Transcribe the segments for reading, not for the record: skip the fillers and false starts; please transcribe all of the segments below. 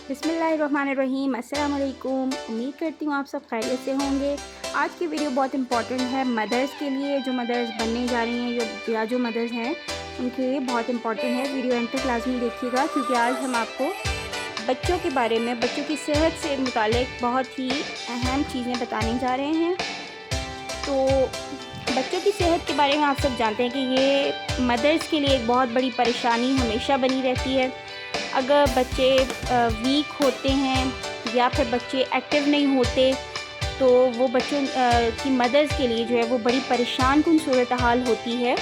बिस्मिल्लाहिर्रहमानिर्रहीम। अस्सलाम वालेकुम। उम्मीद करती हूँ आप सब खैरियत से होंगे। आज की वीडियो बहुत इंपॉर्टेंट है मदर्स के लिए, जो मदर्स बनने जा रही हैं जो मदर्स हैं उनके लिए बहुत इंपॉर्टेंट है। वीडियो एंड तक लाजमी देखिएगा, क्योंकि आज हम आपको बच्चों के बारे में, बच्चों की सेहत से मुतालिक बहुत ही अहम चीज़ें बताने जा रहे हैं। तो बच्चों की सेहत के बारे में आप सब जानते हैं कि ये मदर्स के लिए एक बहुत बड़ी परेशानी हमेशा बनी रहती है। अगर बच्चे वीक होते हैं या फिर बच्चे एक्टिव नहीं होते, तो वो बच्चों की मदर्स के लिए जो है वो बड़ी परेशान कुन सूरत हाल होती है,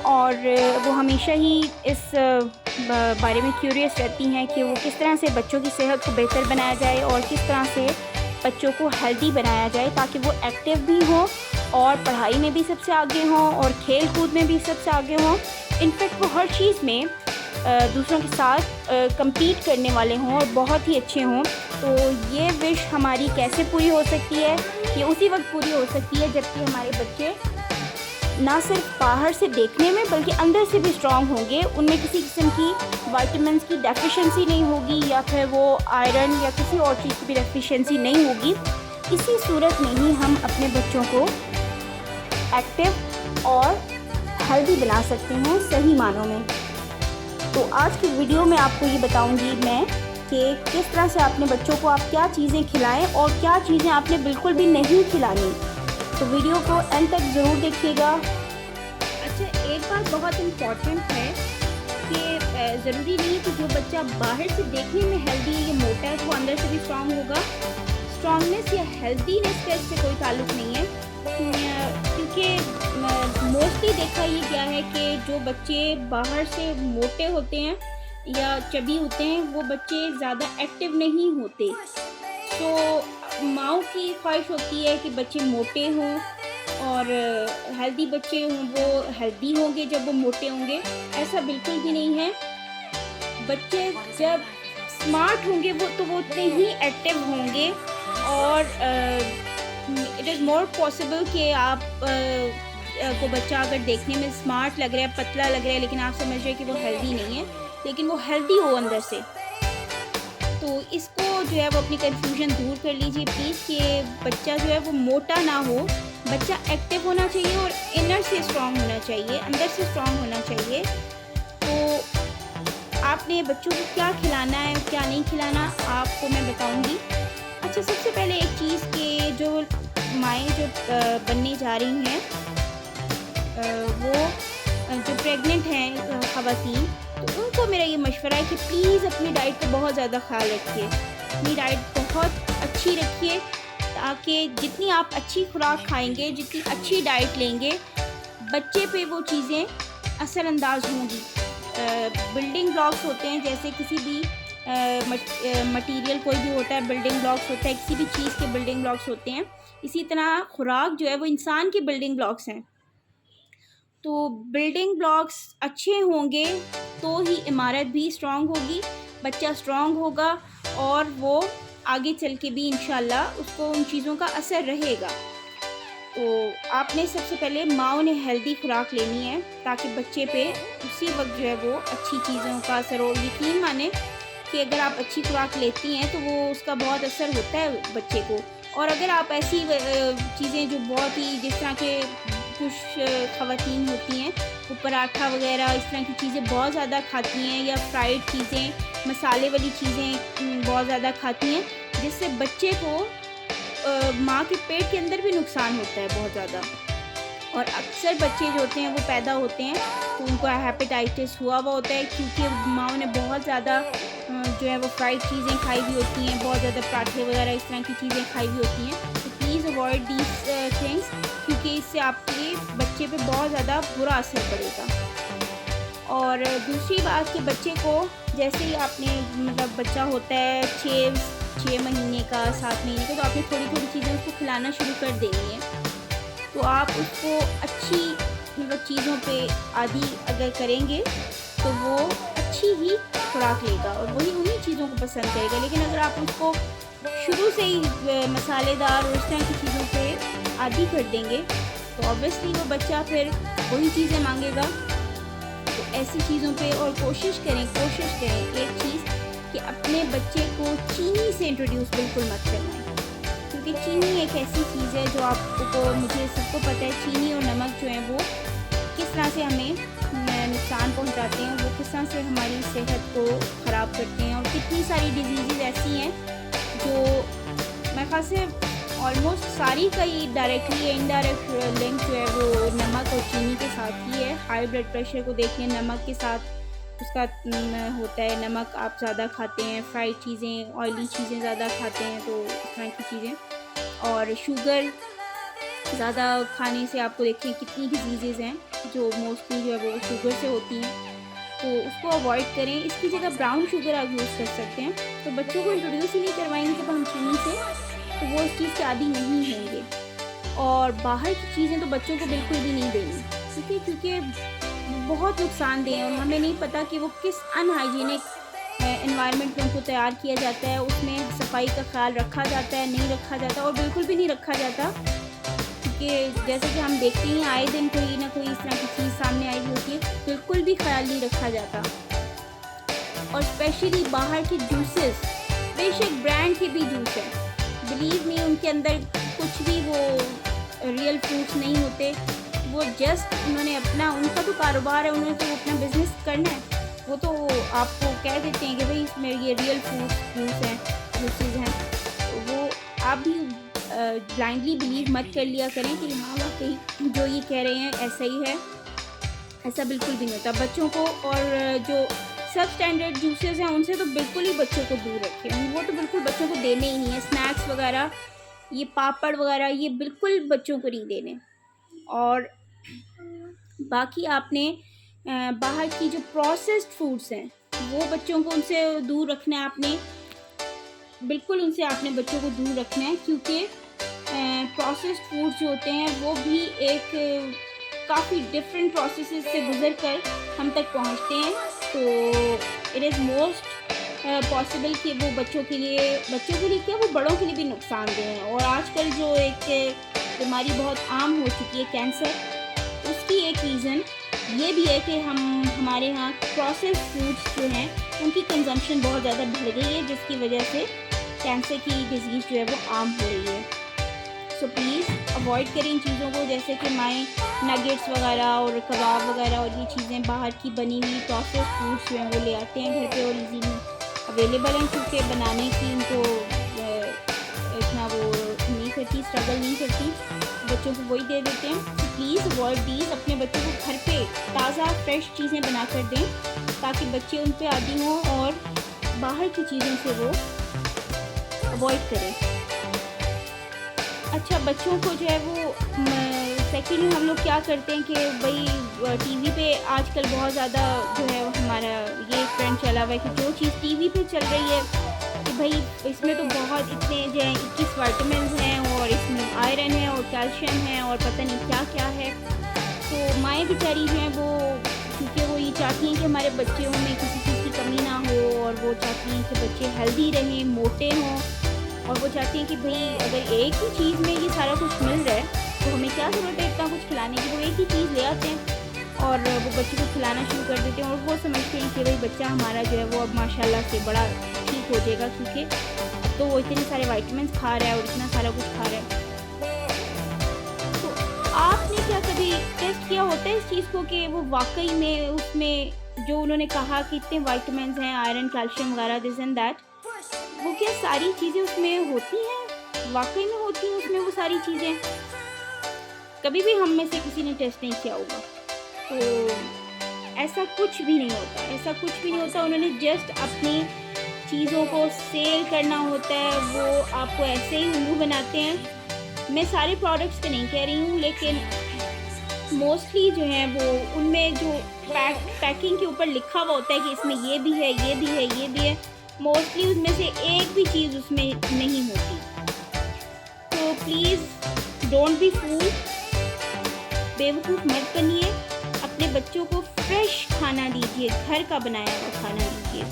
और वो हमेशा ही इस बारे में क्यूरियस रहती हैं कि वो किस तरह से बच्चों की सेहत को बेहतर बनाया जाए और किस तरह से बच्चों को हेल्दी बनाया जाए, ताकि वो एक्टिव भी हों और पढ़ाई में भी सबसे आगे हों और खेल कूद में भी सबसे आगे हों। इनफैक्ट वो हर चीज़ में दूसरों के साथ compete करने वाले हों और बहुत ही अच्छे हों। तो ये विश हमारी कैसे पूरी हो सकती है? ये उसी वक्त पूरी हो सकती है जबकि हमारे बच्चे ना सिर्फ बाहर से देखने में बल्कि अंदर से भी स्ट्रॉन्ग होंगे, उनमें किसी किस्म की वाइटामिन्स की डेफिशिएंसी नहीं होगी, या फिर वो आयरन या किसी और चीज़ की भी डेफिशिएंसी नहीं होगी। इसी सूरत में ही हम अपने बच्चों को एक्टिव और हेल्दी बना सकते हैं सही मानों में। तो आज की वीडियो में आपको ये बताऊंगी मैं कि किस तरह से अपने बच्चों को आप क्या चीज़ें खिलाएं और क्या चीज़ें आपने बिल्कुल भी नहीं खिलानी। तो वीडियो को एंड तक ज़रूर देखिएगा। अच्छा, एक बात बहुत इम्पॉर्टेंट है कि ज़रूरी नहीं कि जो बच्चा बाहर से देखने में हेल्दी या मोटा है तो वो अंदर से भी स्ट्रॉन्ग होगा। स्ट्रॉन्गनेस या हेल्दीनेस का इससे कोई ताल्लुक़ नहीं है, क्योंकि मोस्टली देखा ये गया है कि जो बच्चे बाहर से मोटे होते हैं या चबी होते हैं वो बच्चे ज़्यादा एक्टिव नहीं होते। तो माँओं की ख्वाहिश होती है कि बच्चे मोटे हों और हेल्दी बच्चे हों, वो हेल्दी होंगे जब वो मोटे होंगे। ऐसा बिल्कुल भी नहीं है। बच्चे जब स्मार्ट होंगे तो वो उतने ही एक्टिव होंगे, और इट इज़ मोर पॉसिबल कि आप को बच्चा अगर देखने में स्मार्ट लग रहा है, पतला लग रहा है, लेकिन आप समझ रहे हैं कि वो हेल्दी नहीं है, लेकिन वो हेल्दी हो अंदर से। तो इसको जो है वो अपनी कन्फ्यूजन दूर कर लीजिए प्लीज़, कि बच्चा जो है वो मोटा ना हो, बच्चा एक्टिव होना चाहिए और इनर से स्ट्रॉन्ग होना चाहिए, अंदर से स्ट्रॉन्ग होना चाहिए। तो आपने बच्चों को क्या खिलाना है क्या नहीं खिलाना आपको मैं बताऊंगी। अच्छा, सबसे पहले एक चीज़ कि जो माएँ जो बनने जा रही हैं, वो जो प्रेग्नेंट हैं ख़वातीन, तो उनको मेरा ये मशवरा है कि प्लीज़ अपनी डाइट का बहुत ज़्यादा ख्याल रखिए। अपनी डाइट बहुत अच्छी रखिए, ताकि जितनी आप अच्छी खुराक खाएंगे, जितनी अच्छी डाइट लेंगे, बच्चे पे वो चीज़ें असरअंदाज होंगी। बिल्डिंग ब्लॉक्स होते हैं, जैसे किसी भी मटीरियल कोई भी होता है, बिल्डिंग ब्लॉक्स होता है, किसी भी चीज़ के बिल्डिंग ब्लॉक्स होते हैं, इसी तरह खुराक जो है वो इंसान के बिल्डिंग ब्लॉक्स हैं। तो बिल्डिंग ब्लॉक्स अच्छे होंगे तो ही इमारत भी स्ट्रॉन्ग होगी, बच्चा स्ट्रॉन्ग होगा और वो आगे चल के भी इंशाल्लाह उसको उन चीज़ों का असर रहेगा। तो आपने सबसे पहले माँ ने हेल्दी खुराक लेनी है, ताकि बच्चे पे उसी वक्त जो है वो अच्छी चीज़ों का असर हो। यकीन माने कि अगर आप अच्छी खुराक लेती हैं तो वो उसका बहुत असर होता है बच्चे को। और अगर आप ऐसी चीज़ें जो बहुत ही, जिस तरह के कुछ ख़वातीन होती हैं वो पराठा वगैरह इस तरह की चीज़ें बहुत ज़्यादा खाती हैं, या फ्राइड चीज़ें, मसाले वाली चीज़ें बहुत ज़्यादा खाती हैं, जिससे बच्चे को माँ के पेट के अंदर भी नुकसान होता है बहुत ज़्यादा। और अक्सर बच्चे जो होते हैं वो पैदा होते हैं तो उनको हेपेटाइटिस हुआ होता है, क्योंकि माँ ने बहुत ज़्यादा जो है वो फ्राइड चीज़ें खाई हुई होती हैं, बहुत ज़्यादा पराठे वगैरह इस तरह की चीज़ें खाई हुई होती हैं। तो प्लीज़ अवॉइड दीज थिंग्स, क्योंकि इससे आपके बच्चे पे बहुत ज़्यादा बुरा असर पड़ेगा। और दूसरी बात कि बच्चे को जैसे ही आपने मतलब बच्चा होता है 6 महीने का, 7 महीने का, तो आपने थोड़ी थोड़ी चीज़ें उसको खिलाना शुरू कर देनी है। तो आप उसको अच्छी मतलब चीज़ों पे आदी अगर करेंगे तो वो अच्छी ही खुराक लेगा और वही उन्हीं चीज़ों को पसंद करेगा। लेकिन अगर आप उसको शुरू से ही मसालेदार और इस तरह की चीज़ों पे आदी कर देंगे तो ऑब्वियसली वो बच्चा फिर वही चीज़ें मांगेगा। तो ऐसी चीज़ों पे और कोशिश करें एक चीज़ कि अपने बच्चे को चीनी से इंट्रोड्यूस बिल्कुल मत करवाएं, क्योंकि चीनी एक ऐसी चीज़ है जो आपको, मुझे सबको पता है, चीनी और नमक जो है वो किस तरह से हमें नुकसान पहुंचाते हैं, वो किस तरह से हमारी सेहत को ख़राब करते हैं। और कितनी सारी डिजीज़ ऐसी हैं जो मेरे ख्याल से ऑलमोस्ट सारी का ही डायरेक्टली या इनडायरेक्ट लिंक जो है वो नमक और चीनी के साथ ही है। हाई ब्लड प्रेशर को देख लें, नमक के साथ उसका होता है। नमक आप ज़्यादा खाते हैं, फ्राइड चीज़ें, ऑयली चीज़ें ज़्यादा खाते हैं, तो इस तरह की चीज़ें। और शुगर ज़्यादा खाने से आपको देखें कितनी डिजीज़ हैं जो मोस्टली जो है वो शुगर से होती हैं, तो उसको अवॉइड करें। इसकी जगह ब्राउन शुगर आप यूज़ कर सकते हैं। तो बच्चों को इंट्रोड्यूस ही नहीं करवाएंगे जब हम चीनी से, तो वो इस चीज़ के आदी नहीं होंगे। और बाहर की चीज़ें तो बच्चों को बिल्कुल भी नहीं देनी, ठीक है, क्योंकि बहुत नुकसानदेह हैं और हमें नहीं पता कि वो किस अनहाइजीनिक एनवायरनमेंट में उनको तैयार किया जाता है, उसमें सफाई का ख्याल रखा जाता है, नहीं रखा जाता, और बिल्कुल भी नहीं रखा जाता। क्योंकि जैसे कि हम देखते हैं आए दिन कोई ना कोई इस तरह की चीज़ सामने आई होती है, बिल्कुल भी ख्याल नहीं रखा जाता। और स्पेशली बाहर के जूसेस, बेशक ब्रांड के भी जूस है, बिलीव मी उनके अंदर कुछ भी वो रियल फ्रूट्स नहीं होते। वो जस्ट उन्होंने अपना, उनका तो कारोबार है, उन्होंने तो अपना बिजनेस करना है, वो तो आपको कह देते हैं कि भाई इसमें ये रियल फ्रूट्स जूस हैं, जूसेस हैं। तो वो आप भी ब्लाइंडली बिलीव मत कर लिया करें कि हाँ वाकई जो ये कह रहे हैं ऐसा ही है, ऐसा बिल्कुल भी नहीं होता बच्चों को। और जो सब स्टैंडर्ड जूसेस हैं उनसे तो बिल्कुल ही बच्चों को दूर रखें, वो तो बिल्कुल बच्चों को देने ही नहीं है। स्नैक्स वगैरह, ये पापड़ वगैरह, ये बिल्कुल बच्चों को नहीं देने। और बाकी आपने बाहर की जो प्रोसेस्ड फूड्स हैं वो बच्चों को उनसे दूर रखना है, आपने बिल्कुल उनसे आपने बच्चों को दूर रखना है, क्योंकि प्रोसेस्ड फूड्स जो होते हैं वो भी एक काफ़ी डिफरेंट प्रोसेसेस से गुजर कर हम तक पहुंचते हैं। तो इट इज़ मोस्ट पॉसिबल कि वो बच्चों के लिए क्या, वो बड़ों के लिए भी नुकसानदेह हैं। और आजकल जो एक बीमारी बहुत आम हो चुकी है, कैंसर, उसकी एक रीज़न ये भी है कि हमारे यहाँ प्रोसेस्ड फूड्स जो हैं उनकी कंजम्पशन बहुत ज़्यादा बढ़ गई है, जिसकी वजह से कैंसर की डिजीज़ जो है वो आम हो रही है। सो प्लीज़ अवॉइड करें इन चीज़ों को, जैसे कि नगेट्स वगैरह और कबाब वगैरह, और ये चीज़ें बाहर की बनी हुई प्रोसेस्ड फूड्स जो हैं वो ले आते हैं घर पे और इजीली अवेलेबल हैं, क्योंकि बनाने की इनको इतना वो नहीं करती, स्ट्रगल नहीं करती, बच्चों को वही दे देते हैं। तो प्लीज़ अवॉइड दीज, अपने बच्चों को घर पे ताज़ा फ्रेश चीज़ें बना कर दें ताकि बच्चे उन पे आदी हों और बाहर की चीज़ों से वो अवॉइड करें। अच्छा, बच्चों को जो है वो सेकेंडली हम लोग क्या करते हैं कि भाई टीवी पे आजकल बहुत ज़्यादा जो है हमारा ये ट्रेंड चला हुआ है कि जो चीज़ टीवी पे चल रही है कि भाई इसमें तो बहुत इतने जो है 21 विटामिन हैं और इसमें आयरन है और कैल्शियम है और पता नहीं क्या क्या है। तो माएँ बेचारी जो हैं वो, क्योंकि वो ये चाहती हैं कि हमारे बच्चों में किसी चीज़ की कमी ना हो, और वो चाहती हैं कि बच्चे हेल्दी रहें, मोटे हों, और वो चाहती हैं कि भाई अगर एक ही चीज़ में ये सारा कुछ मिल रहा है तो हमें क्या ज़रूरत है इतना कुछ खिलाने की। वो एक ही चीज़ ले आते हैं और वो बच्चे को खिलाना शुरू कर देते हैं, और वो समझते हैं कि भाई बच्चा हमारा जो है वो अब माशाल्लाह से बड़ा ठीक हो जाएगा, क्योंकि अब तो वो इतने सारे विटामिन खा रहा है और इतना सारा कुछ खा रहा है। तो आपने क्या कभी टेस्ट किया होता है इस चीज़ को कि वो वाकई में उसमें जो उन्होंने कहा कि इतने विटामिन हैं, आयरन, कैल्शियम वगैरह, दिस एंड दैट, वो क्या सारी चीज़ें उसमें होती हैं, वाकई में होती हैं उसमें वो सारी चीज़ें? कभी भी हम में से किसी ने टेस्ट नहीं किया होगा, तो ऐसा कुछ भी नहीं होता, ऐसा कुछ भी नहीं होता। उन्होंने जस्ट अपनी चीज़ों को सेल करना होता है, वो आपको ऐसे ही उल्लू बनाते हैं। मैं सारे प्रोडक्ट्स पे नहीं कह रही हूँ, लेकिन मोस्टली जो है वो उनमें जो पैकिंग के ऊपर लिखा हुआ होता है कि इसमें ये भी है, ये भी है, ये भी है, मोस्टली उसमें से एक भी चीज़ उसमें नहीं होती। तो प्लीज़ डोंट बी फूल, बेवकूफ़ मत बनिए, अपने बच्चों को फ्रेश खाना दीजिए, घर का बनाया हुआ खाना दीजिए,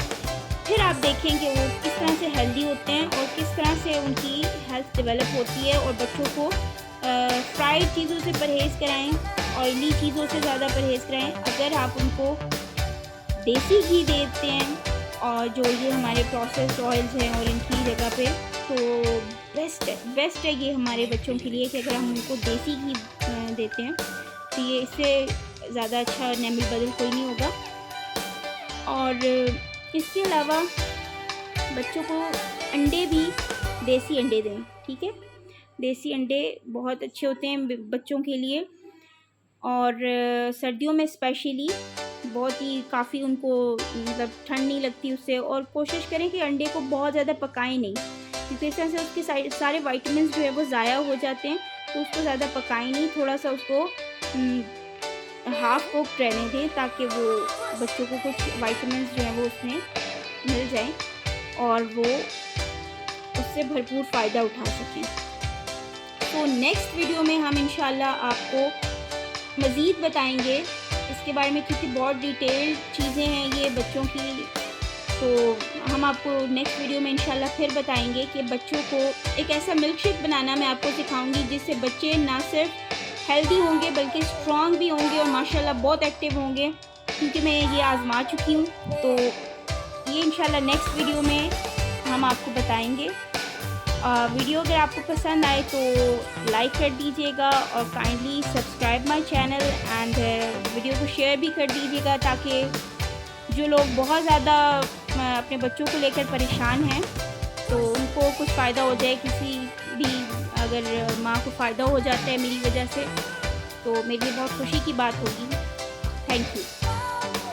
फिर आप देखें कि वो किस तरह से हेल्दी होते हैं और किस तरह से उनकी हेल्थ डेवलप होती है। और बच्चों को फ्राइड चीज़ों से परहेज़ कराएं, ऑयली चीज़ों से ज़्यादा परहेज़ कराएं। अगर आप उनको देसी घी देते हैं और जो ये हमारे प्रोसेस्ड ऑयल्स हैं और इनकी जगह पे, तो बेस्ट है ये हमारे बच्चों के लिए कि अगर हम उनको देसी घी देते हैं तो ये इससे ज़्यादा अच्छा नैमिल बदल कोई नहीं होगा। और इसके अलावा बच्चों को अंडे भी देसी अंडे दें, ठीक है। देसी अंडे बहुत अच्छे होते हैं बच्चों के लिए, और सर्दियों में स्पेशली बहुत ही काफ़ी उनको मतलब ठंड नहीं लगती उससे। और कोशिश करें कि अंडे को बहुत ज़्यादा पकाएं नहीं, क्योंकि इस तरह से उसके सारे विटामिन जो है वो ज़ाया हो जाते हैं। तो उसको ज़्यादा पकाएं नहीं, थोड़ा सा उसको हाफ कुक रहने दें ताकि वो बच्चों को कुछ विटामिन जो हैं वो उसमें मिल जाएं और वो उससे भरपूर फ़ायदा उठा सकें। तो नेक्स्ट वीडियो में हम इंशाल्लाह आपको मज़ीद बताएंगे इसके बारे में, क्योंकि बहुत डिटेल्ड चीज़ें हैं ये बच्चों की। तो हम आपको नेक्स्ट वीडियो में इंशाल्लाह फिर बताएंगे कि बच्चों को एक ऐसा मिल्क शेक बनाना मैं आपको सिखाऊंगी जिससे बच्चे ना सिर्फ हेल्दी होंगे बल्कि स्ट्रॉन्ग भी होंगे और माशाल्लाह बहुत एक्टिव होंगे, क्योंकि मैं ये आज़मा चुकी हूँ। तो ये इंशाल्लाह नेक्स्ट वीडियो में हम आपको बताएंगे। वीडियो अगर आपको पसंद आए तो लाइक कर दीजिएगा और kindly subscribe my channel and video को शेयर भी कर दीजिएगा, ताकि जो लोग बहुत ज़्यादा अपने बच्चों को लेकर परेशान हैं तो उनको कुछ फ़ायदा हो जाए। किसी भी अगर माँ को फ़ायदा हो जाता है मेरी वजह से तो मेरे लिए बहुत खुशी की बात होगी। Thank you.